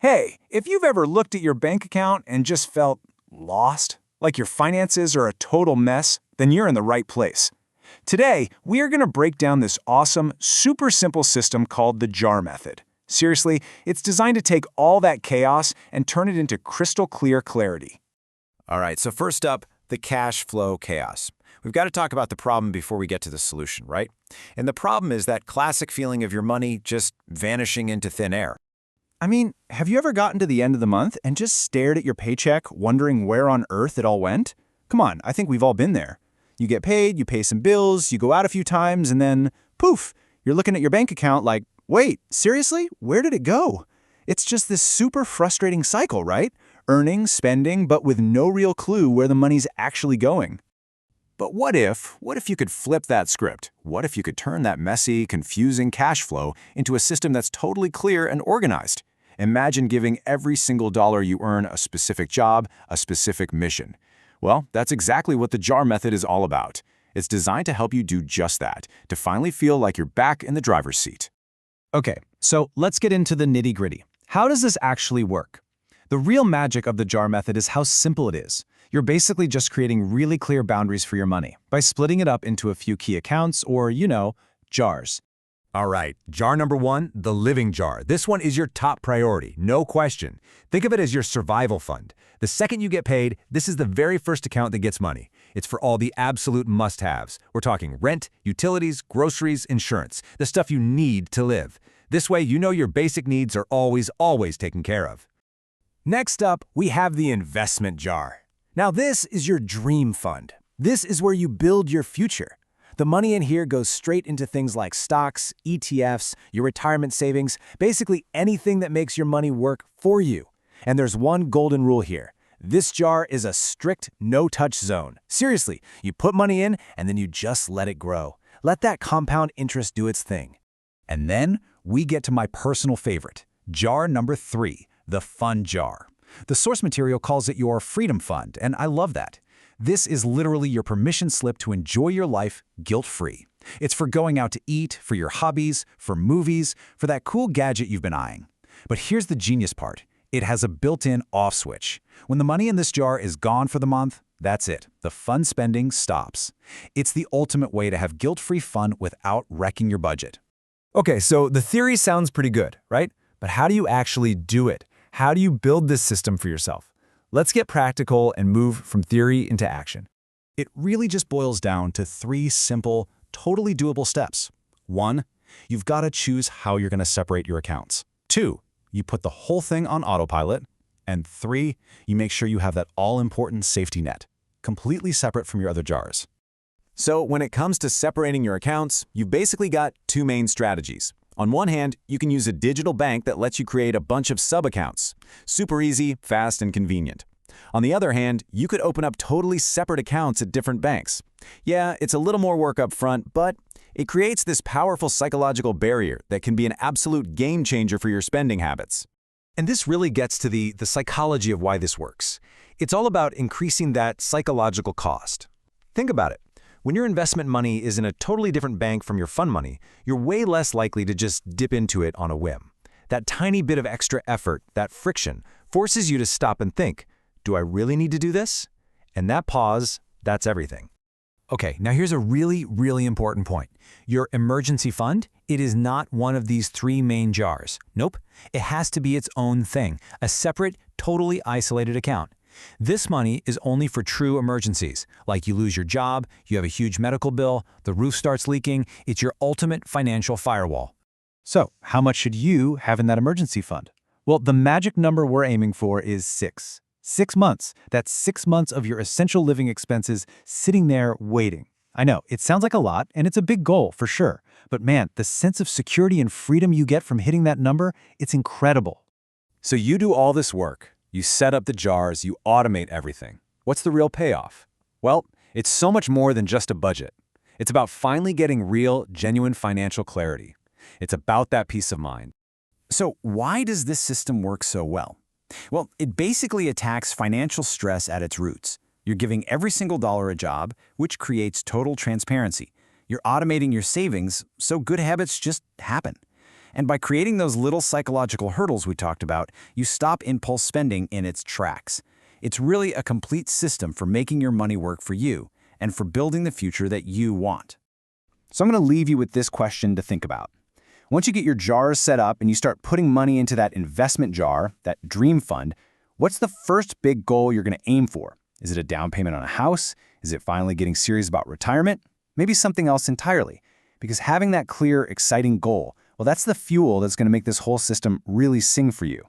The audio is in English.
Hey, if you've ever looked at your bank account and just felt lost, like your finances are a total mess, then you're in the right place. Today, we are going to break down this awesome, super simple system called the JAR method. Seriously, it's designed to take all that chaos and turn it into crystal clear clarity. All right, so first up, the cash flow chaos. We've got to talk about the problem before we get to the solution, right? And the problem is that classic feeling of your money just vanishing into thin air. I mean, have you ever gotten to the end of the month and just stared at your paycheck, wondering where on earth it all went? Come on, I think we've all been there. You get paid, you pay some bills, you go out a few times, and then, poof, you're looking at your bank account like, wait, seriously? Where did it go? It's just this super frustrating cycle, right? Earning, spending, but with no real clue where the money's actually going. But what if you could flip that script? What if you could turn that messy, confusing cash flow into a system that's totally clear and organized? Imagine giving every single dollar you earn a specific job, a specific mission. Well, that's exactly what the JAR method is all about. It's designed to help you do just that, to finally feel like you're back in the driver's seat. Okay, so let's get into the nitty-gritty. How does this actually work? The real magic of the JAR method is how simple it is. You're basically just creating really clear boundaries for your money by splitting it up into a few key accounts or, jars. All right, jar number one, the living jar. This one is your top priority, no question. Think of it as your survival fund. The second you get paid, this is the very first account that gets money. It's for all the absolute must-haves. We're talking rent, utilities, groceries, insurance, the stuff you need to live. This way, you know your basic needs are always taken care of. Next up, we have the investment jar. Now this is your dream fund. This is where you build your future. The money in here goes straight into things like stocks, ETFs, your retirement savings, basically anything that makes your money work for you. And there's one golden rule here. This jar is a strict no-touch zone. Seriously, you put money in and then you just let it grow. Let that compound interest do its thing. And then we get to my personal favorite, jar number 3, the fun jar. The source material calls it your freedom fund, and I love that. This is literally your permission slip to enjoy your life guilt-free. It's for going out to eat, for your hobbies, for movies, for that cool gadget you've been eyeing. But here's the genius part. It has a built-in off switch. When the money in this jar is gone for the month, that's it. The fun spending stops. It's the ultimate way to have guilt-free fun without wrecking your budget. Okay, so the theory sounds pretty good, right? But how do you actually do it? How do you build this system for yourself? Let's get practical and move from theory into action. It really just boils down to 3 simple, totally doable steps. 1, you've got to choose how you're going to separate your accounts. 2, you put the whole thing on autopilot. And 3, you make sure you have that all-important safety net, completely separate from your other jars. So when it comes to separating your accounts, you've basically got 2 main strategies. On one hand, you can use a digital bank that lets you create a bunch of sub-accounts. Super easy, fast, and convenient. On the other hand, you could open up totally separate accounts at different banks. Yeah, it's a little more work up front, but it creates this powerful psychological barrier that can be an absolute game changer for your spending habits. And this really gets to the psychology of why this works. It's all about increasing that psychological cost. Think about it. When your investment money is in a totally different bank from your fund money, you're way less likely to just dip into it on a whim. That tiny bit of extra effort, that friction, forces you to stop and think, do I really need to do this? And that pause, that's everything. Okay, now here's a really, really important point. Your emergency fund, it is not one of these 3 main jars. Nope, it has to be its own thing, a separate, totally isolated account. This money is only for true emergencies, like you lose your job, you have a huge medical bill, the roof starts leaking. It's your ultimate financial firewall. So, how much should you have in that emergency fund? Well, the magic number we're aiming for is 6. 6 months. That's 6 months of your essential living expenses sitting there waiting. I know, it sounds like a lot, and it's a big goal for sure. But man, the sense of security and freedom you get from hitting that number, it's incredible. So you do all this work. You set up the jars, you automate everything. What's the real payoff? Well, it's so much more than just a budget. It's about finally getting real, genuine financial clarity. It's about that peace of mind. So why does this system work so well? Well, it basically attacks financial stress at its roots. You're giving every single dollar a job, which creates total transparency. You're automating your savings, so good habits just happen. And by creating those little psychological hurdles we talked about, you stop impulse spending in its tracks. It's really a complete system for making your money work for you and for building the future that you want. So I'm going to leave you with this question to think about. Once you get your jars set up and you start putting money into that investment jar, that dream fund, what's the first big goal you're going to aim for? Is it a down payment on a house? Is it finally getting serious about retirement? Maybe something else entirely. Because having that clear, exciting goal, well, that's the fuel that's going to make this whole system really sing for you.